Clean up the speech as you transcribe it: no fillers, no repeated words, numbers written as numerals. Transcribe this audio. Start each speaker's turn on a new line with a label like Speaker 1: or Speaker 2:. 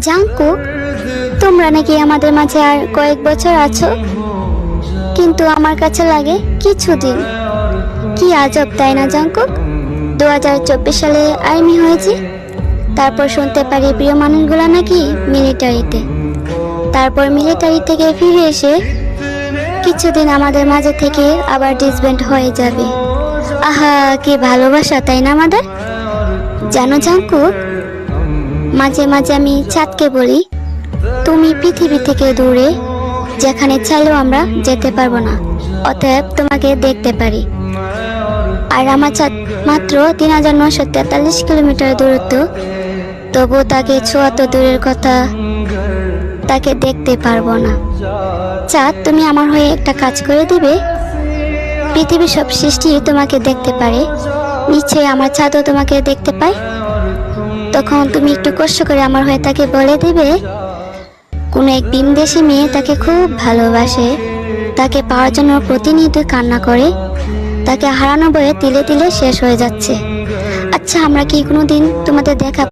Speaker 1: Jungkook, তোমরা নাকি আমাদের মাঝে আর কয়েক বছর আছো, কিন্তু আমার কাছে লাগে কিছুদিন। কি আজব তাই না জাংকুক? 2024 সালে আর্মি হয়েছি, তারপর শুনতে পারি প্রিয় মানুষগুলো নাকি মিলিটারিতে, তারপর মিলিটারি থেকে ফিরে এসে কিছুদিন আমাদের মাঝে থেকে আবার ডিসব্যান্ড হয়ে যাবে। আহা, কি ভালোবাসা তাই না আমাদের। জানো জাংকুক, মাঝে মাঝে আমি চাঁদকে বলি, তুমি পৃথিবী থেকে দূরে, যেখানে চাইলেও আমরা যেতে পারবো না, অতএব তোমাকে দেখতে পারি। আর আমার চাঁদ মাত্র 3943 কিলোমিটার দূরত্ব, তবু তাকে ছোঁয়া তো দূরের কথা, তাকে দেখতে পারবো না। চাঁদ, তুমি আমার হয়ে একটা কাজ করে দিবে? পৃথিবীর সব সৃষ্টি তোমাকে দেখতে পারে, নিশ্চয়ই আমার চাঁদও তোমাকে দেখতে পায়। তখন তুমি একটু কষ্ট করে আমার হয়ে তাকে বলে দিবে, কোনো এক ভিনদেশী মেয়ে তাকে খুব ভালোবাসে, তাকে পাওয়ার জন্য প্রতিনিয়ত কান্না করে, তাকে হারানো বয়ে তিলে তিলে শেষ হয়ে যাচ্ছে। আচ্ছা, আমরা কি কোনোদিন তোমাদের দেখা